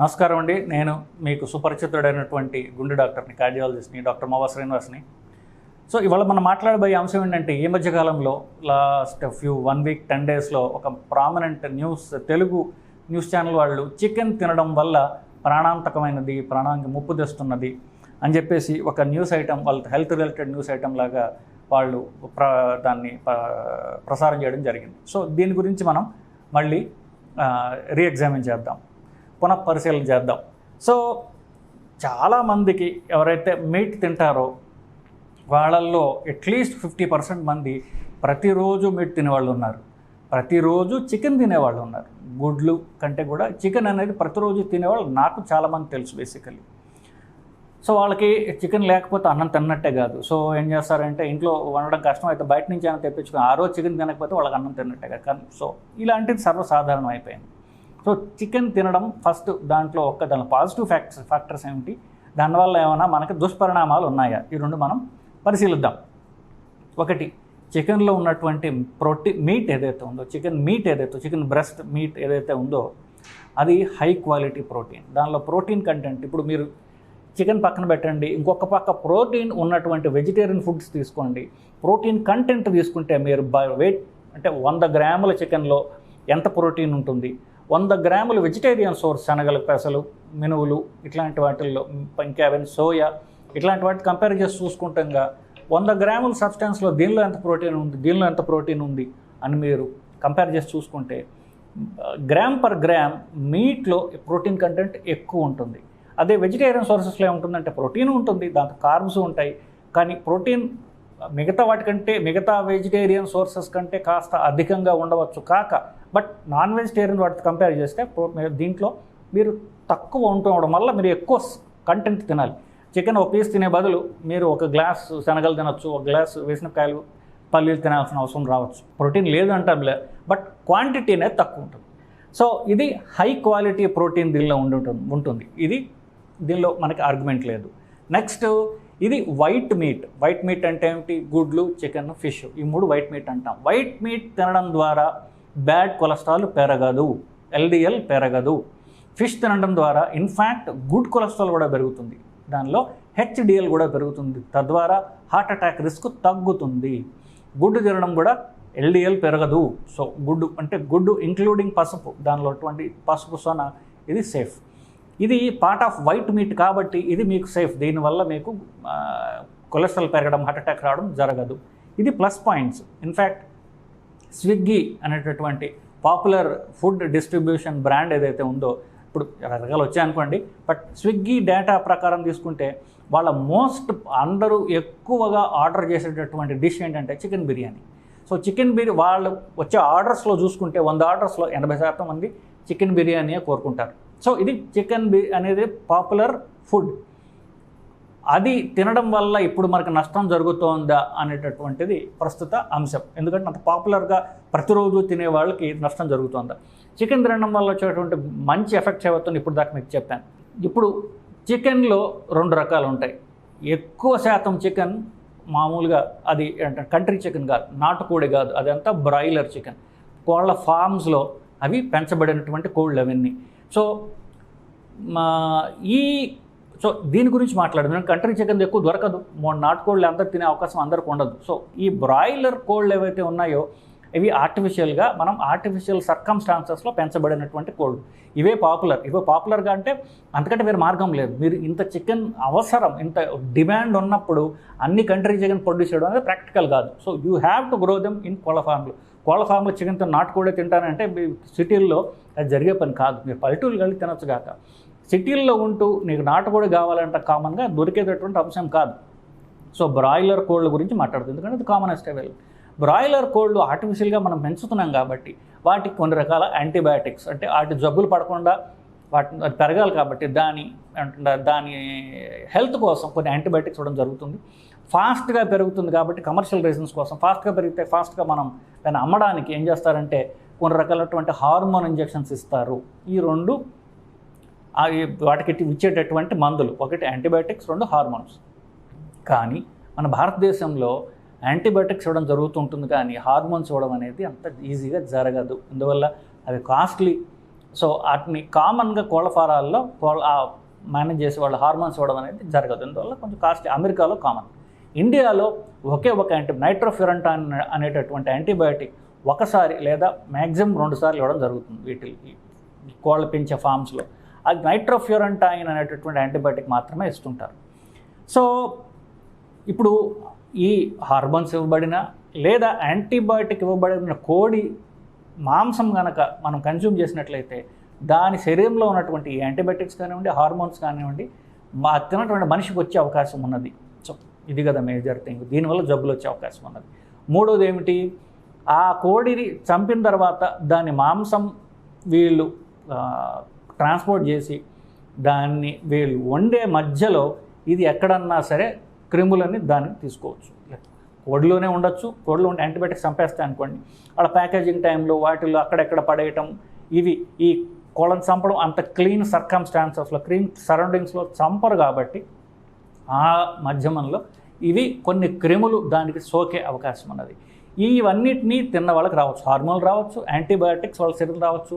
నమస్కారం అండి. నేను మీకు సుపరిచితుడైనటువంటి గుండె డాక్టర్ని, కార్డియాలజిస్ట్ని, డాక్టర్ మోవా శ్రీనివాస్ని. సో ఇవాళ మనం మాట్లాడబోయే అంశం ఏంటంటే, ఈ మధ్యకాలంలో లాస్ట్ 1 వీక్ 10 డేస్లో ఒక ప్రామినెంట్ తెలుగు న్యూస్ ఛానల్ వాళ్ళు చికెన్ తినడం వల్ల ప్రాణాంతకమైనది, ప్రాణానికి ముప్పు తెస్తున్నది అని చెప్పేసి ఒక న్యూస్ ఐటమ్, వాళ్ళ హెల్త్ రిలేటెడ్ న్యూస్ ఐటమ్ లాగా వాళ్ళు దాన్ని ప్రసారం చేయడం జరిగింది. సో దీని గురించి మనం మళ్ళీ రీఎగ్జామిన్ చేద్దాం, పునఃపరిశీలన చేద్దాం. సో చాలామందికి ఎవరైతే మీట్ తింటారో వాళ్ళల్లో అట్లీస్ట్ 50% మంది ప్రతిరోజు మీట్ తినేవాళ్ళు ఉన్నారు, ప్రతిరోజు చికెన్ తినేవాళ్ళు ఉన్నారు. గుడ్లు కంటే కూడా చికెన్ అనేది ప్రతిరోజు తినేవాళ్ళు నాకు చాలామంది తెలుసు బేసికలీ. సో వాళ్ళకి చికెన్ లేకపోతే అన్నం తిన్నట్టే కాదు. సో ఏం చేస్తారంటే, ఇంట్లో వండడం కష్టం అయితే బయట నుంచి అయినా తెప్పించుకుని ఆ రోజు చికెన్ తినకపోతే వాళ్ళకి అన్నం తిన్నట్టే కాదు. సో ఇలాంటిది సర్వసాధారణం అయిపోయింది. సో చికెన్ తినడం ఫస్ట్, దాంట్లో దాని పాజిటివ్ ఫ్యాక్టర్స్ ఏమిటి, దానివల్ల ఏమైనా మనకి దుష్పరిణామాలు ఉన్నాయా, ఈ రెండు మనం పరిశీలిద్దాం. ఒకటి, చికెన్లో ఉన్నటువంటి మీట్ ఏదైతే ఉందో, చికెన్ బ్రెస్ట్ మీట్ ఏదైతే ఉందో అది హై క్వాలిటీ ప్రోటీన్. దానిలో ప్రోటీన్ కంటెంట్, ఇప్పుడు మీరు చికెన్ పక్కన పెట్టండి, ఇంకొక పక్క ప్రోటీన్ ఉన్నటువంటి వెజిటేరియన్ ఫుడ్స్ తీసుకోండి, ప్రోటీన్ కంటెంట్ తీసుకుంటే మీరు వెయిట్ అంటే 100 గ్రాముల చికెన్లో ఎంత ప్రోటీన్ ఉంటుంది, 100 గ్రాములు వెజిటేరియన్ సోర్స్, శనగలు, పెసలు, మినువులు, ఇట్లాంటి వాటిల్లో ఇంకేమైనా సోయా, ఇట్లాంటి వాటి కంపేర్ చేసి చూసుకుంటాగా 100 గ్రాముల సబ్స్టెన్స్లో దీనిలో ఎంత ప్రోటీన్ ఉంది అని మీరు కంపేర్ చేసి చూసుకుంటే గ్రామ్ పర్ గ్రామ్ మీట్లో ప్రోటీన్ కంటెంట్ ఎక్కువ ఉంటుంది. అదే వెజిటేరియన్ సోర్సెస్లో ఏముంటుందంటే ప్రోటీన్ ఉంటుంది, దాంతో కార్బ్స్ ఉంటాయి, కానీ ప్రోటీన్ మిగతా వెజిటేరియన్ సోర్సెస్ కంటే కాస్త అధికంగా ఉండవచ్చు కాక, బట్ నాన్ వెజిటేరియన్ వాటితో కంపేర్ చేస్తే దీంట్లో మీరు తక్కువ ఉండడం వల్ల మీరు ఎక్కువ కంటెంట్ తినాలి. చికెన్ ఒక పీస్ తినే బదులు మీరు ఒక గ్లాస్ శనగలు తినొచ్చు, ఒక గ్లాస్ వేసినకాయలు, పల్లీలు తినాల్సిన అవసరం రావచ్చు. ప్రోటీన్ లేదు అంటారులే, బట్ క్వాంటిటీ అనేది తక్కువ ఉంటుంది. సో ఇది హై క్వాలిటీ ప్రోటీన్ దీనిలో ఉంటుంది. దీనిలో మనకి ఆర్గ్యుమెంట్ లేదు. నెక్స్ట్, ఇది వైట్ మీట్ అంటే ఏమిటి, గుడ్లు, చికెన్, ఫిష్, ఈ 3 వైట్ మీట్ అంటాం. వైట్ మీట్ తినడం ద్వారా బ్యాడ్ కొలెస్ట్రాల్ పెరగదు, LDL పెరగదు. ఫిష్ తినడం ద్వారా ఇన్ఫ్యాక్ట్ గుడ్ కొలెస్ట్రాల్ కూడా పెరుగుతుంది, దానిలో HDL కూడా పెరుగుతుంది, తద్వారా హార్ట్ అటాక్ రిస్క్ తగ్గుతుంది. గుడ్డు తినడం కూడా LDL పెరగదు. సో గుడ్డు ఇంక్లూడింగ్ పసుపు, దానిలో అటువంటి పసుపు సొన, ఇది సేఫ్. ఇది పార్ట్ ఆఫ్ వైట్ మీట్ కాబట్టి ఇది మీకు సేఫ్. దీనివల్ల మీకు కొలెస్ట్రాల్ పెరగడం, హార్ట్ అటాక్ రావడం జరగదు. ఇది ప్లస్ పాయింట్స్. ఇన్ఫ్యాక్ట్ స్విగ్గీ అనేటటువంటి పాపులర్ ఫుడ్ డిస్ట్రిబ్యూషన్ బ్రాండ్ ఏదైతే ఉందో, ఇప్పుడు రకరకాలు వచ్చాయనుకోండి, బట్ స్విగ్గీ డేటా ప్రకారం తీసుకుంటే వాళ్ళ అందరూ ఎక్కువగా ఆర్డర్ చేసేటటువంటి డిష్ ఏంటంటే చికెన్ బిర్యానీ. సో చికెన్ వాళ్ళు వచ్చే ఆర్డర్స్లో చూసుకుంటే 100 ఆర్డర్స్లో 80% మంది చికెన్ బిర్యానీయే కోరుకుంటారు. సో ఇది చికెన్ అనేది పాపులర్ ఫుడ్. అది తినడం వల్ల ఇప్పుడు మనకు నష్టం జరుగుతోందా అనేటటువంటిది ప్రస్తుత అంశం. ఎందుకంటే అంత పాపులర్గా ప్రతిరోజు తినే వాళ్ళకి నష్టం జరుగుతోందా. చికెన్ తినడం వల్ల వచ్చేటువంటి మంచి ఎఫెక్ట్స్ ఏవవుతుంది ఇప్పుడు దాకా మీకు చెప్పాను. ఇప్పుడు చికెన్లో 2 రకాలు ఉంటాయి. ఎక్కువ శాతం చికెన్ మామూలుగా అది కంట్రీ చికెన్ కాదు, నాటుకోడి కాదు, అదంతా బ్రాయిలర్ చికెన్, కోళ్ళ ఫార్మ్స్లో అవి పెంచబడినటువంటి కోళ్ళు అవన్నీ. సో దీని గురించి మాట్లాడదు. కంట్రీ చికెన్ ఎక్కువ దొరకదు, నాటుకోళ్ళు అందరు తినే అవకాశం అందరికి ఉండదు. సో ఈ బ్రాయిలర్ కోళ్ళు ఏవైతే ఉన్నాయో ఇవి ఆర్టిఫిషియల్ సర్కమ్స్టాన్సెస్లో పెంచబడినటువంటి కోళ్ళు. ఇవే పాపులర్గా అంటే అంతకంటే వేరే మార్గం లేదు. మీరు ఇంత చికెన్ అవసరం, ఇంత డిమాండ్ ఉన్నప్పుడు అన్ని కంట్రీ చికెన్ ప్రొడ్యూస్ చేయడం అనేది ప్రాక్టికల్ కాదు. So you have to grow them in కోళ్ళ ఫామ్లో చికెన్తో నాటుకోడే తింటానంటే సిటీల్లో అది జరిగే పని కాదు. మీరు పల్లెటూరుకి వెళ్ళి తినొచ్చు కాక, సిటీల్లో ఉంటూ నీకు నాటుకోడి కావాలంటే కామన్గా దొరికేటటువంటి అంశం కాదు. సో బ్రాయిలర్ కోళ్ళ గురించి మాట్లాడుతుంది, ఎందుకంటే అది కామనెస్ట్ అవైలబుల్. బ్రాయిలర్ కోళ్ళు ఆర్టిఫిషియల్గా మనం పెంచుతున్నాం కాబట్టి వాటికి కొన్ని రకాల యాంటీబయాటిక్స్, అంటే వాటి జబ్బులు పడకుండా అది పెరగాలి కాబట్టి దాని హెల్త్ కోసం కొన్ని యాంటీబయాటిక్స్ ఇవ్వడం జరుగుతుంది. ఫాస్ట్గా పెరుగుతుంది కాబట్టి కమర్షియల్ రీజన్స్ కోసం ఫాస్ట్గా పెరిగితే ఫాస్ట్గా మనం దాన్ని అమ్మడానికి ఏం చేస్తారంటే కొన్ని రకాలైనటువంటి హార్మోన్ ఇంజెక్షన్స్ ఇస్తారు. ఈ 2 వాటికి ఇచ్చేటటువంటి మందులు, ఒకటి యాంటీబయాటిక్స్, 2 హార్మోన్స్. కానీ మన భారతదేశంలో యాంటీబయాటిక్స్ ఇవ్వడం జరుగుతుంటుంది కానీ హార్మోన్స్ ఇవ్వడం అనేది అంత ఈజీగా జరగదు. అందువల్ల అవి కాస్ట్లీ. సో వాటిని కామన్గా కోళ్ళ ఫారాల్లో మేనేజ్ చేసే వాళ్ళు హార్మోన్స్ ఇవ్వడం అనేది జరగదు. అందువల్ల కొంచెం కాస్ట్. అమెరికాలో కామన్. ఇండియాలో ఒకే ఒక నైట్రోఫ్యూరంటాన్ అనేటటువంటి యాంటీబయాటిక్ ఒకసారి లేదా మ్యాక్సిమం 2 సార్లు ఇవ్వడం జరుగుతుంది వీటికి, కోళ్ళ పెంచే ఫామ్స్లో. అది నైట్రోఫ్యూరంటాయిన్ అనేటటువంటి యాంటీబయాటిక్ మాత్రమే ఇస్తుంటారు. సో ఇప్పుడు ఈ హార్మోన్స్ ఇవ్వబడిన లేదా యాంటీబయాటిక్ ఇవ్వబడిన కోడి మాంసం కనుక మనం కన్జ్యూమ్ చేసినట్లయితే దాని శరీరంలో ఉన్నటువంటి యాంటీబయాటిక్స్ కానివ్వండి, హార్మోన్స్ కానివ్వండి, తిన్నటువంటి మనిషికి వచ్చే అవకాశం ఉన్నది. సో ఇది కదా మేజర్ థింగ్. దీనివల్ల జబ్బులు వచ్చే అవకాశం ఉన్నది. మూడోది ఏమిటి, ఆ కోడిని చంపిన తర్వాత దాని మాంసం వీళ్ళు ట్రాన్స్పోర్ట్ చేసి దాన్ని వీళ్ళు వండే మధ్యలో ఇది ఎక్కడన్నా సరే క్రిములని దాన్ని తీసుకోవచ్చు. కోడిలోనే ఉండొచ్చు. కోడిలో ఉండే యాంటీబయాటిక్స్ చంపేస్తాయి అనుకోండి, అక్కడ ప్యాకేజింగ్ టైంలో వాటిల్లో అక్కడెక్కడ పడేయటం, ఇవి ఈ కోళ్ళని చంపడం అంత క్లీన్ సర్కమ్స్టాన్సెస్లో, క్లీన్ సరౌండింగ్స్లో చంపరు కాబట్టి ఆ మాధ్యమంలో ఇవి కొన్ని క్రిములు దానికి సోకే అవకాశం ఉన్నది. ఇవన్నిటినీ తిన్న వాళ్ళకి రావచ్చు, హార్మోన్లు రావచ్చు, యాంటీబయాటిక్స్ వాళ్ళ శరీరం రావచ్చు,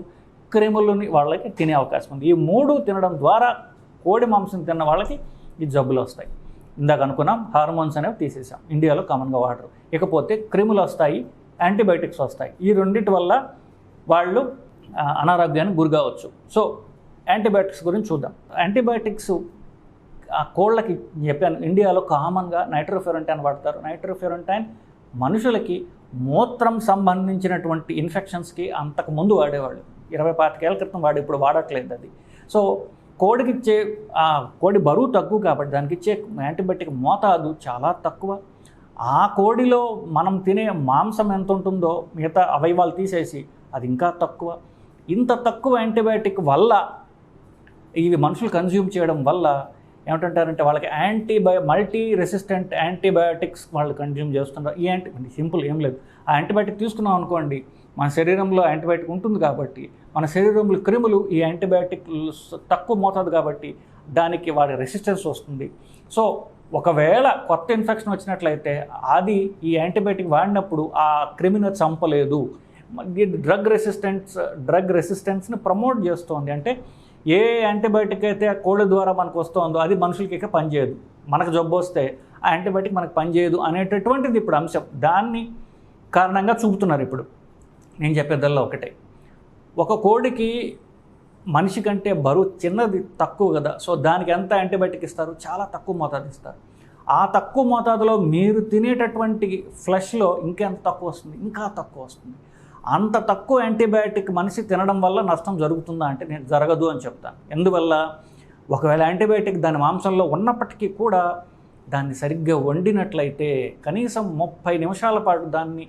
క్రిములని వాళ్ళకి తినే అవకాశం ఉంది. ఈ 3 తినడం ద్వారా కోడి మాంసం తిన్న వాళ్ళకి ఈ జబ్బులు వస్తాయి. ఇందాక అనుకున్నాం హార్మోన్స్ అనేవి తీసేసాం, ఇండియాలో కామన్గా వాడరు. ఇకపోతే క్రిములు వస్తాయి, యాంటీబయాటిక్స్ వస్తాయి. ఈ రెండింటి వల్ల వాళ్ళు అనారోగ్యానికి గురి కావచ్చు. సో యాంటీబయాటిక్స్ గురించి చూద్దాం. యాంటీబయాటిక్స్ ఆ కోళ్ళకి చెప్పాను, ఇండియాలో కామన్గా నైట్రోఫ్యూరంటైన్ వాడతారు. నైట్రోఫ్యూరంటైన్ మనుషులకి మూత్రం సంబంధించినటువంటి ఇన్ఫెక్షన్స్కి అంతకుముందు వాడేవాళ్ళు, 20-25 ఏళ్ల క్రితం ఇప్పుడు వాడట్లేదు అది. సో కోడికి ఇచ్చే కోడి బరువు తక్కువ కాబట్టి దానికి ఇచ్చే యాంటీబయాటిక్ మోతాదు చాలా తక్కువ. ఆ కోడిలో మనం తినే మాంసం ఎంత ఉంటుందో మిగతా అవయవాలు తీసేసి అది ఇంకా తక్కువ. ఇంత తక్కువ యాంటీబయాటిక్ వల్ల ఇవి మనుషులు కన్జ్యూమ్ చేయడం వల్ల ఏమిటంటారంటే వాళ్ళకి మల్టీ రెసిస్టెంట్ యాంటీబయాటిక్స్ వాళ్ళు కన్జ్యూమ్ చేస్తున్నారు. సింపుల్ ఏం లేదు, ఆ యాంటీబయాటిక్ తీసుకున్నాం అనుకోండి, మన శరీరంలో యాంటీబయాటిక్ ఉంటుంది కాబట్టి మన శరీరంలో క్రిములు ఈ యాంటీబయాటిక్ తక్కువ మోతాదు కాబట్టి దానికి వాడి రెసిస్టెన్స్ వస్తుంది. సో ఒకవేళ కొత్త ఇన్ఫెక్షన్ వచ్చినట్లయితే అది ఈ యాంటీబయాటిక్ వాడినప్పుడు ఆ క్రిమిని చంపలేదు, డ్రగ్ రెసిస్టెన్స్ని ప్రమోట్ చేస్తోంది. అంటే ఏ యాంటీబయాటిక్ అయితే కోళ్ళ ద్వారా మనకు వస్తుందో అది మనుషులకి ఇక పనిచేయదు, మనకు జబ్బు వస్తే ఆ యాంటీబయాటిక్ మనకు పనిచేయదు అనేటటువంటిది ఇప్పుడు అంశం. దాన్ని కారణంగా చూపుతున్నారు. ఇప్పుడు నేను చెప్పేదల్లా ఒకటే, ఒక కోడికి మనిషి కంటే బరువు చిన్నది తక్కువ కదా, సో దానికి ఎంత యాంటీబయాటిక్ ఇస్తారు, చాలా తక్కువ మోతాదు ఇస్తారు. ఆ తక్కువ మోతాదులో మీరు తినేటటువంటి ఫ్లెష్లో ఇంకెంత తక్కువ వస్తుంది, ఇంకా తక్కువ వస్తుంది. అంత తక్కువ యాంటీబయాటిక్ మనిషి తినడం వల్ల నష్టం జరుగుతుందా అంటే నేను జరగదు అని చెప్తాను. ఎందువల్ల, ఒకవేళ యాంటీబయాటిక్ దాని మాంసంలో ఉన్నప్పటికీ కూడా దాన్ని సరిగ్గా వండినట్లయితే, కనీసం 30 నిమిషాల పాటు దాన్ని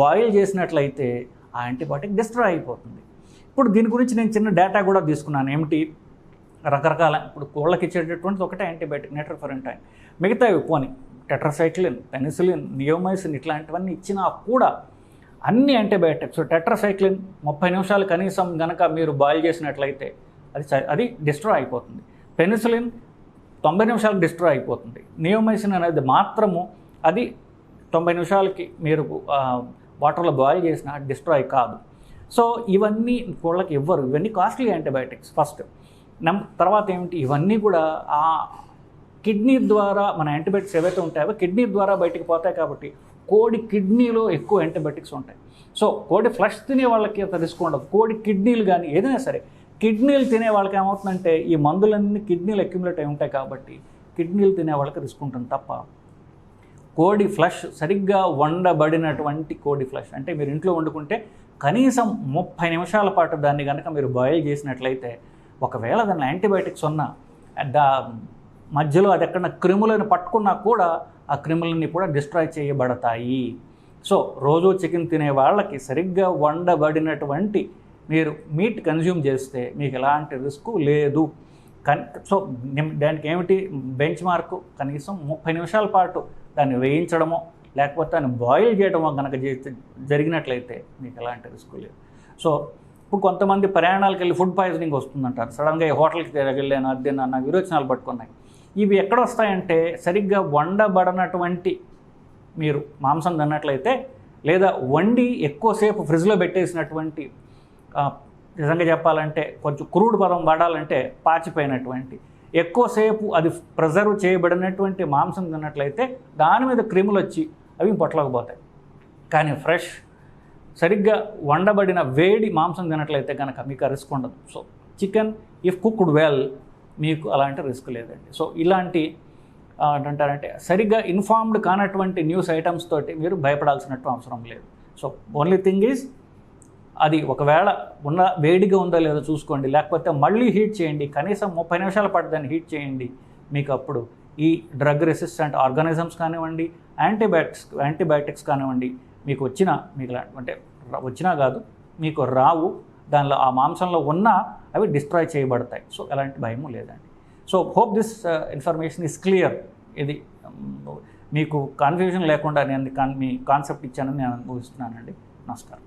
బాయిల్ చేసినట్లయితే ఆ యాంటీబయాటిక్ డిస్ట్రాయ్ అయిపోతుంది. ఇప్పుడు దీని గురించి నేను చిన్న డేటా కూడా తీసుకున్నాను. ఏమిటి, రకరకాల ఇప్పుడు కోళ్ళకి ఇచ్చేటటువంటిది ఒకటే యాంటీబయాటిక్ నైట్రోఫ్యూరంటైన్, మిగతావి పోని టెట్రాసైక్లిన్, పెనిసిలిన్, నియోమైసిన్ ఇట్లాంటివన్నీ ఇచ్చినా కూడా అన్ని యాంటీబయాటిక్స్ టెట్రాసైక్లిన్ 30 నిమిషాలు కనీసం కనుక మీరు బాయిల్ చేసినట్లయితే అది డిస్ట్రాయ్ అయిపోతుంది. పెనిసిలిన్ 90 నిమిషాలకు డిస్ట్రాయ్ అయిపోతుంది. నియోమైసిన్ అనేది మాత్రము అది 90 నిమిషాలకి మీరు వాటర్లో బాయిల్ చేసిన డిస్ట్రాయ్ కాదు. సో ఇవన్నీ కోళ్ళకి ఇవ్వరు. ఇవన్నీ కాస్ట్లీ యాంటీబయాటిక్స్ ఫస్ట్. తర్వాత ఏమిటి, ఇవన్నీ కూడా ఆ కిడ్నీ ద్వారా మన యాంటీబయాటిక్స్ ఏవైతే ఉంటాయో కిడ్నీ ద్వారా బయటికి పోతాయి కాబట్టి కోడి కిడ్నీలో ఎక్కువ యాంటీబయాటిక్స్ ఉంటాయి. సో కోడి ఫ్లష్ తినే వాళ్ళకి అంత రిస్క్ ఉండదు. కోడి కిడ్నీలు కానీ ఏదైనా సరే కిడ్నీలు తినే వాళ్ళకి ఏమవుతుందంటే ఈ మందులన్నీ కిడ్నీలు అక్యుములేట్ అయి ఉంటాయి కాబట్టి కిడ్నీలు తినే వాళ్ళకి రిస్క్ ఉంటుంది తప్ప కోడి ఫ్లష్ సరిగ్గా వండబడినటువంటి కోడి ఫ్లష్ అంటే మీరు ఇంట్లో వండుకుంటే కనీసం 30 నిమిషాల పాటు దాన్ని కనుక మీరు బాయిల్ చేసినట్లయితే ఒకవేళ దాని యాంటీబయాటిక్స్ ఉన్నా మధ్యలో అది ఎక్కడ క్రిములను పట్టుకున్నా కూడా ఆ క్రిములన్నీ కూడా డిస్ట్రాయ్ చేయబడతాయి. సో రోజు చికెన్ తినే వాళ్ళకి సరిగ్గా వండబడినటువంటి మీరు మీట్ కన్జ్యూమ్ చేస్తే మీకు ఎలాంటి రిస్క్ లేదు. సో దానికి ఏమిటి బెంచ్ మార్కు, కనీసం 30 నిమిషాల పాటు దాన్ని వేయించడమో లేకపోతే దాన్ని బాయిల్ చేయడమో కనుక జరిగినట్లయితే మీకు ఎలాంటి రిస్క్ లేదు. సో ఇప్పుడు కొంతమంది ప్రయాణాలకు వెళ్ళి ఫుడ్ పాయిజనింగ్ వస్తుందంటారు. సడన్గా ఈ హోటల్కి వెళ్ళాను అది నా విరోచనాలు పట్టుకున్నాయి. ఇవి ఎక్కడ వస్తాయంటే సరిగ్గా వండబడినటువంటి మీరు మాంసం తిన్నట్లయితే లేదా వండి ఎక్కువసేపు ఫ్రిడ్జ్లో పెట్టేసినటువంటి నిజంగా చెప్పాలంటే కొంచెం క్రూడ్ పదం వాడాలంటే పాచిపోయినటువంటి, ఎక్కువసేపు అది ప్రిజర్వ్ చేయబడినటువంటి మాంసం తిన్నట్లయితే దాని మీద క్రిములు వచ్చి అవి పొట్లకపోతాయి. కానీ ఫ్రెష్ సరిగ్గా వండబడిన వేడి మాంసం తినట్లయితే కనుక మీకు ఆ రిస్క్ ఉండదు. So chicken if cooked well మీకు అలాంటి రిస్క్ లేదండి. సో ఇలాంటి అంటారంటే సరిగ్గా ఇన్ఫార్మ్డ్ కానటువంటి న్యూస్ ఐటమ్స్ తోటి మీరు భయపడాల్సినట్టు అవసరం లేదు. సో ఓన్లీ థింగ్ ఈజ్ అది ఒకవేళ ఉన్న వేడిగా ఉందో లేదో చూసుకోండి, లేకపోతే మళ్ళీ హీట్ చేయండి, కనీసం 30 నిమిషాల పాటు దాన్ని హీట్ చేయండి. మీకు అప్పుడు ఈ డ్రగ్ రెసిస్టెంట్ ఆర్గానిజమ్స్ కానివ్వండి, యాంటీబయాటిక్స్ కానివ్వండి మీకు అంటే వచ్చినా కాదు మీకు రావు, దానిలో ఆ మాంసంలో ఉన్నా అవి డిస్ట్రాయ్ చేయబడతాయి. సో ఎలాంటి భయము లేదండి. So hope this information is clear. ఇది మీకు కన్ఫ్యూజన్ లేకుండా నేను మీ కాన్సెప్ట్ ఇచ్చానని నేను ఊహిస్తున్నానండి. నమస్కారం.